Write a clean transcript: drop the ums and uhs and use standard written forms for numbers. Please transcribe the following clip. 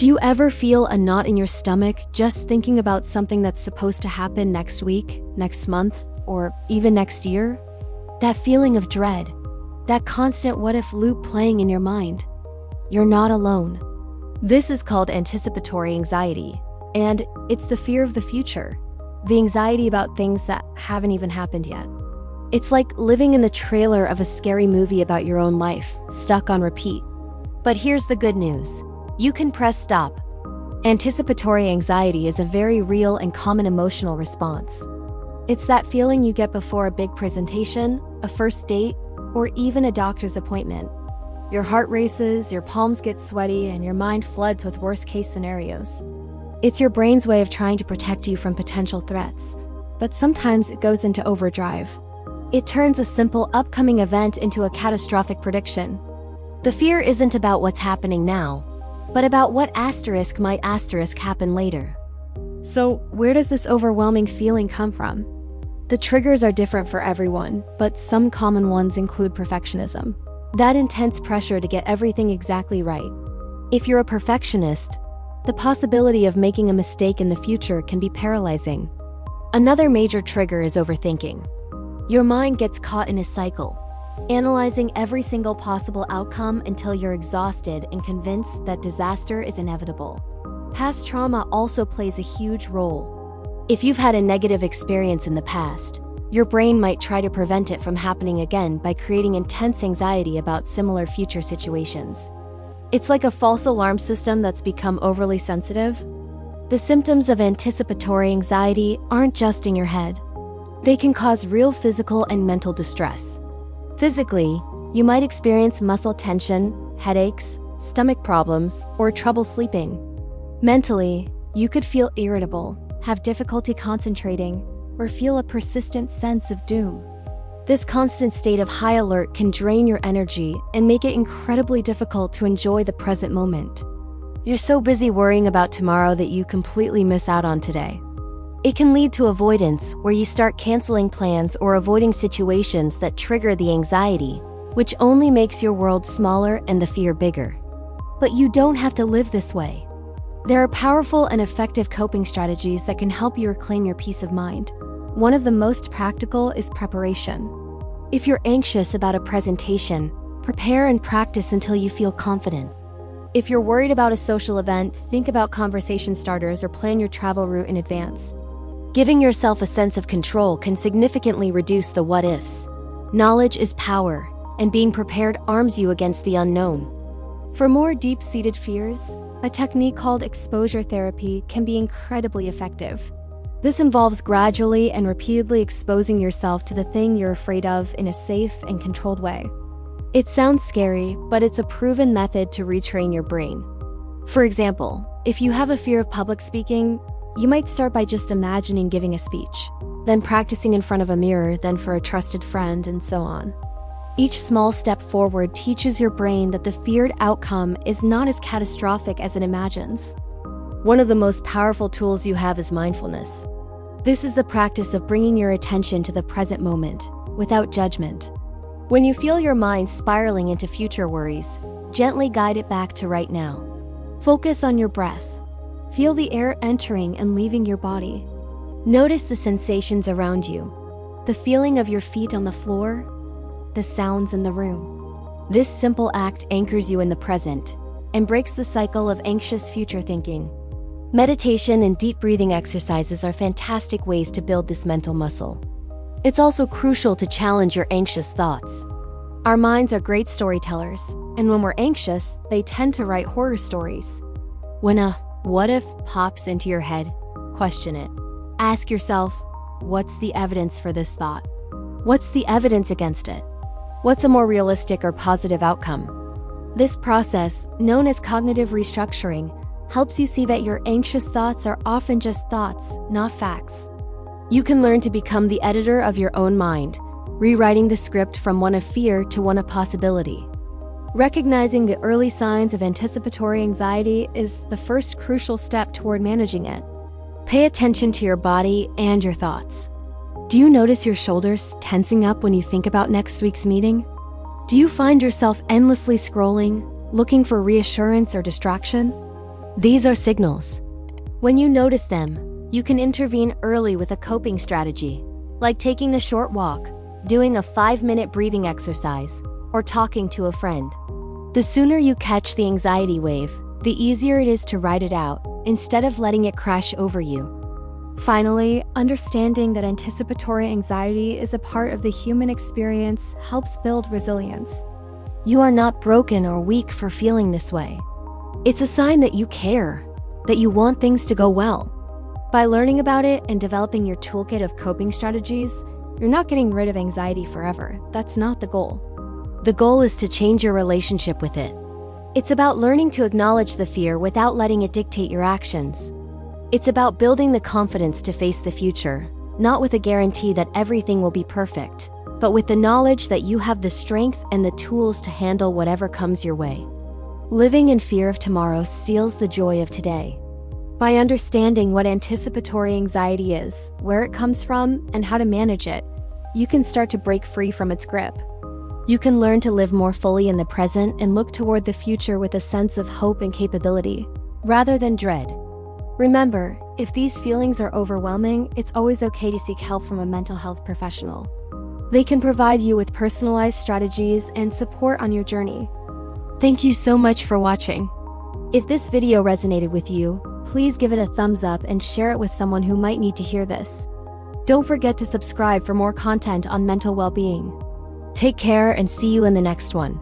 Do you ever feel a knot in your stomach just thinking about something that's supposed to happen next week, next month, or even next year? That feeling of dread, that constant what-if loop playing in your mind. You're not alone. This is called anticipatory anxiety, and it's the fear of the future, the anxiety about things that haven't even happened yet. It's like living in the trailer of a scary movie about your own life, stuck on repeat. But here's the good news. You can press stop. Anticipatory anxiety is a very real and common emotional response. It's that feeling you get before a big presentation, a first date, or even a doctor's appointment. Your heart races, your palms get sweaty, and your mind floods with worst-case scenarios. It's your brain's way of trying to protect you from potential threats, but sometimes it goes into overdrive. It turns a simple upcoming event into a catastrophic prediction. The fear isn't about what's happening now, but about what might happen later. So, where does this overwhelming feeling come from? The triggers are different for everyone, but some common ones include perfectionism. That intense pressure to get everything exactly right. If you're a perfectionist, the possibility of making a mistake in the future can be paralyzing. Another major trigger is overthinking. Your mind gets caught in a cycle, analyzing every single possible outcome until you're exhausted and convinced that disaster is inevitable. Past trauma also plays a huge role. If you've had a negative experience in the past, your brain might try to prevent it from happening again by creating intense anxiety about similar future situations. It's like a false alarm system that's become overly sensitive. The symptoms of anticipatory anxiety aren't just in your head. They can cause real physical and mental distress. Physically, you might experience muscle tension, headaches, stomach problems, or trouble sleeping. Mentally, you could feel irritable, have difficulty concentrating, or feel a persistent sense of doom. This constant state of high alert can drain your energy and make it incredibly difficult to enjoy the present moment. You're so busy worrying about tomorrow that you completely miss out on today. It can lead to avoidance, where you start canceling plans or avoiding situations that trigger the anxiety, which only makes your world smaller and the fear bigger. But you don't have to live this way. There are powerful and effective coping strategies that can help you reclaim your peace of mind. One of the most practical is preparation. If you're anxious about a presentation, prepare and practice until you feel confident. If you're worried about a social event, think about conversation starters or plan your travel route in advance. Giving yourself a sense of control can significantly reduce the what-ifs. Knowledge is power, and being prepared arms you against the unknown. For more deep-seated fears, a technique called exposure therapy can be incredibly effective. This involves gradually and repeatedly exposing yourself to the thing you're afraid of in a safe and controlled way. It sounds scary, but it's a proven method to retrain your brain. For example, if you have a fear of public speaking, you might start by just imagining giving a speech, then practicing in front of a mirror, then for a trusted friend, and so on. Each small step forward teaches your brain that the feared outcome is not as catastrophic as it imagines. One of the most powerful tools you have is mindfulness. This is the practice of bringing your attention to the present moment, without judgment. When you feel your mind spiraling into future worries, gently guide it back to right now. Focus on your breath. Feel the air entering and leaving your body. Notice the sensations around you, the feeling of your feet on the floor, the sounds in the room. This simple act anchors you in the present and breaks the cycle of anxious future thinking. Meditation and deep breathing exercises are fantastic ways to build this mental muscle. It's also crucial to challenge your anxious thoughts. Our minds are great storytellers, and when we're anxious, they tend to write horror stories. When a what if pops into your head, question it. Ask yourself, what's the evidence for this thought? What's the evidence against it? What's a more realistic or positive outcome? This process, known as cognitive restructuring, helps you see that your anxious thoughts are often just thoughts, not facts. You can learn to become the editor of your own mind, rewriting the script from one of fear to one of possibility. Recognizing the early signs of anticipatory anxiety is the first crucial step toward managing it. Pay attention to your body and your thoughts. Do you notice your shoulders tensing up when you think about next week's meeting? Do you find yourself endlessly scrolling, looking for reassurance or distraction? These are signals. When you notice them, you can intervene early with a coping strategy, like taking a short walk, doing a 5-minute breathing exercise, or talking to a friend. The sooner you catch the anxiety wave, the easier it is to ride it out, instead of letting it crash over you. Finally, understanding that anticipatory anxiety is a part of the human experience helps build resilience. You are not broken or weak for feeling this way. It's a sign that you care, that you want things to go well. By learning about it and developing your toolkit of coping strategies, you're not getting rid of anxiety forever. That's not the goal. The goal is to change your relationship with it. It's about learning to acknowledge the fear without letting it dictate your actions. It's about building the confidence to face the future, not with a guarantee that everything will be perfect, but with the knowledge that you have the strength and the tools to handle whatever comes your way. Living in fear of tomorrow steals the joy of today. By understanding what anticipatory anxiety is, where it comes from, and how to manage it, you can start to break free from its grip. You can learn to live more fully in the present and look toward the future with a sense of hope and capability, rather than dread. Remember, if these feelings are overwhelming, it's always okay to seek help from a mental health professional. They can provide you with personalized strategies and support on your journey. Thank you so much for watching. If this video resonated with you, please give it a thumbs up and share it with someone who might need to hear this. Don't forget to subscribe for more content on mental well-being. Take care and see you in the next one.